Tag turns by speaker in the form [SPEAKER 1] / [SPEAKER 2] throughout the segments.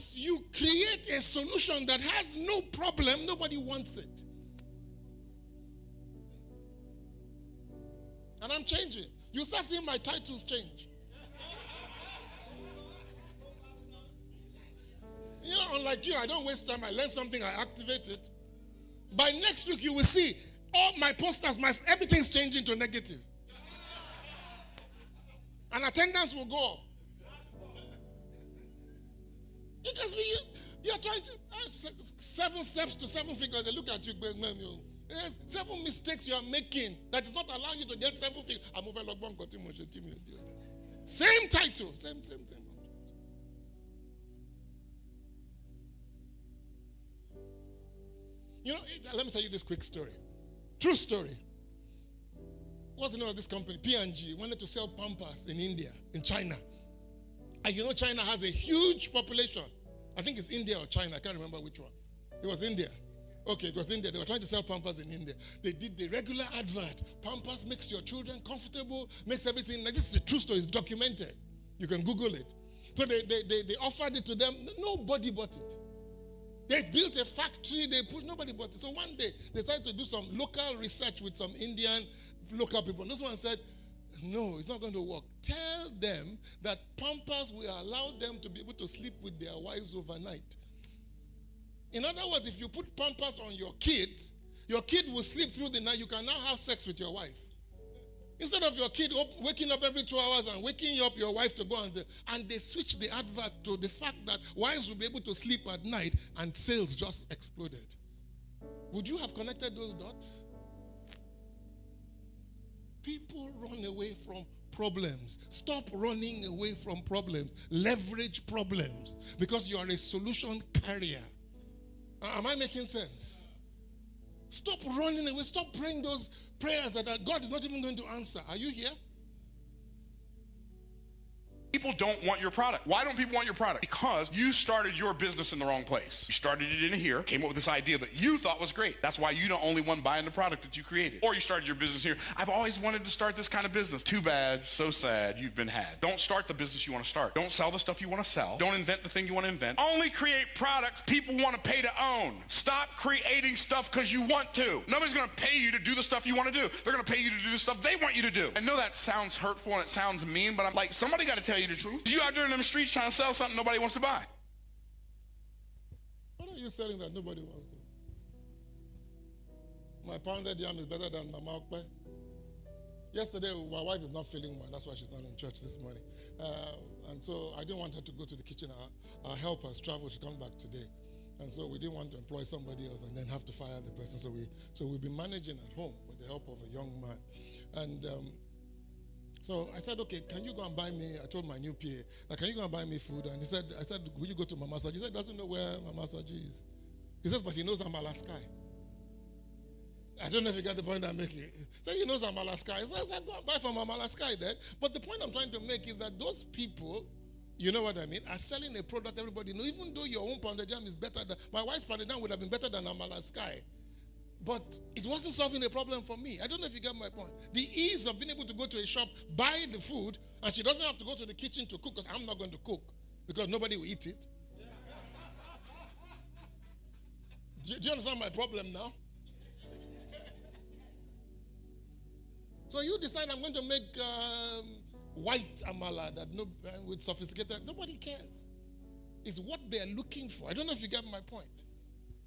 [SPEAKER 1] once you create a solution that has no problem, nobody wants it. And I'm changing. You start seeing my titles change. You know, unlike you, I don't waste time. I learn something, I activate it. By next week, you will see all my posters, everything's changing to negative. And attendance will go up. Because you're trying to, 7 steps to 7 figures, they look at you, there's 7 mistakes you are making that is not allowing you to get 7 figures. Same title, same. You know, let me tell you this quick story. True story. What's the name of this company? P&G wanted to sell Pampers in India, in China. And you know China has a huge population. I think it's India or China. I can't remember which one. It was India. Okay, it was India. They were trying to sell Pampers in India. They did the regular advert. Pampers makes your children comfortable, makes everything. Like, this is a true story. It's documented. You can Google it. So they offered it to them. Nobody bought it. They built a factory. Nobody bought it. So one day, they started to do some local research with some Indian local people. And this one said, no, it's not going to work. Tell them that Pampers will allow them to be able to sleep with their wives overnight. In other words, if you put Pampers on your kid will sleep through the night. You can now have sex with your wife. Instead of your kid waking up every 2 hours and waking up your wife to go and they switched the advert to the fact that wives will be able to sleep at night, and sales just exploded. Would you have connected those dots? People run away from problems. Stop running away from problems. Leverage problems because you are a solution carrier. Am I making sense? Stop running away. Stop praying those prayers that God is not even going to answer. Are you here?
[SPEAKER 2] People don't want your product. Why don't people want your product? Because you started your business in the wrong place. You started it in here, came up with this idea that you thought was great. That's why you're the only one buying the product that you created. Or you started your business here. I've always wanted to start this kind of business. Too bad, so sad, you've been had. Don't start the business you want to start. Don't sell the stuff you want to sell. Don't invent the thing you want to invent. Only create products people want to pay to own. Stop creating stuff because you want to. Nobody's going to pay you to do the stuff you want to do. They're going to pay you to do the stuff they want you to do. I know that sounds hurtful and it sounds mean, but I'm like, somebody got to tell you the truth. You out there in the streets trying to sell something nobody wants to buy.
[SPEAKER 1] What are you selling that nobody wants to? My pounded yam is better than Mama Okpe. Yesterday, my wife is not feeling well. That's why she's not in church this morning. And so I didn't want her to go to the kitchen. Our help has traveled. She comes back today. And so we didn't want to employ somebody else and then have to fire the person. So we've been managing at home with the help of a young man. And so I said, okay, can you go and buy me, I told my new PA, can you go and buy me food? And I said, will you go to Mama Soji? He said, he doesn't know where Mama Soji is. He says, but he knows I'm Alaska. I don't know if you got the point I'm making. So he knows I'm Alaska. He says, go and buy from Alaska then. But the point I'm trying to make is that those people, you know what I mean, are selling a product everybody knows. Even though your own pounded yam is better than, my wife's pounded yam would have been better than Alaska. But it wasn't solving a problem for me. I don't know if you get my point. The ease of being able to go to a shop, buy the food, and she doesn't have to go to the kitchen to cook, because I'm not going to cook, because nobody will eat it. Do you understand my problem now? So you decide I'm going to make white amala that with sophisticated, nobody cares. It's what they're looking for. I don't know if you get my point.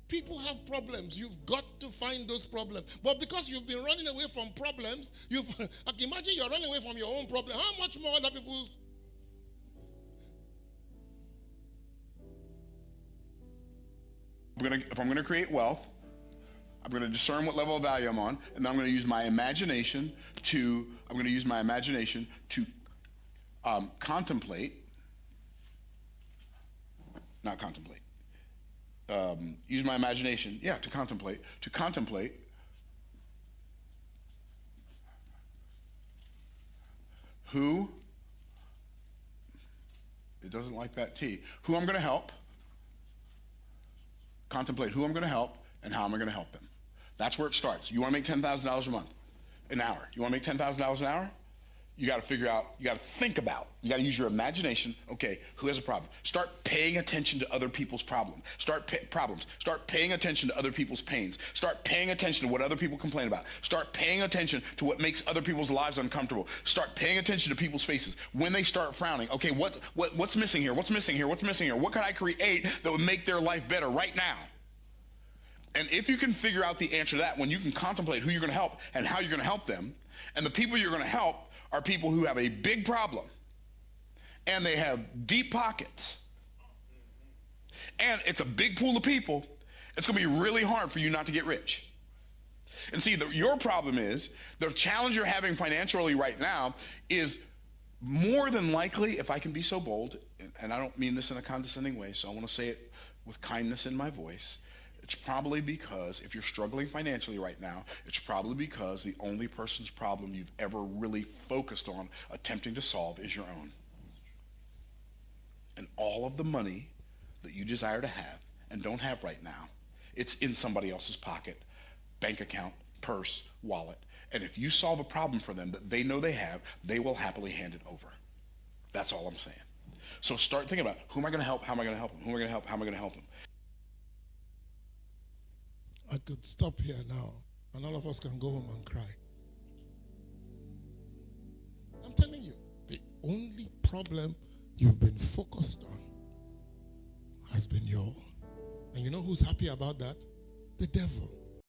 [SPEAKER 1] People have problems. You've got to find those problems. But because you've been running away from problems, imagine you're running away from your own problem. How much more other people's?
[SPEAKER 2] If I'm going to create wealth, I'm going to discern what level of value I'm on, and then I'm going to use my imagination to use my imagination, to contemplate who, it doesn't like that T, who I'm going to help, contemplate who I'm going to help and how am I going to help them. That's where it starts. You want to make $10,000 a month, an hour. You want to make $10,000 an hour? You got to figure out, you got to think about, you got to use your imagination. Okay, who has a problem? Start paying attention to other people's problems. Start paying attention to other people's pains. Start paying attention to what other people complain about. Start paying attention to what makes other people's lives uncomfortable. Start paying attention to people's faces. When they start frowning, okay, what's missing here? What's missing here? What's missing here? What can I create that would make their life better right now? And if you can figure out the answer to that, when you can contemplate who you're going to help and how you're going to help them, and the people you're going to help are people who have a big problem and they have deep pockets and it's a big pool of people, it's going to be really hard for you not to get rich. And see, your problem is, the challenge you're having financially right now is more than likely, if I can be so bold, and I don't mean this in a condescending way, so I want to say it with kindness in my voice, it's probably because if you're struggling financially right now, it's probably because the only person's problem you've ever really focused on attempting to solve is your own. And all of the money that you desire to have and don't have right now, it's in somebody else's pocket, bank account, purse, wallet. And if you solve a problem for them that they know they have, they will happily hand it over. That's all I'm saying. So start thinking about, who am I going to help? How am I going to help them? Who am I going to help? How am I going to help them?
[SPEAKER 1] I could stop here now, and all of us can go home and cry. I'm telling you, the only problem you've been focused on has been your own. And you know who's happy about that? The devil.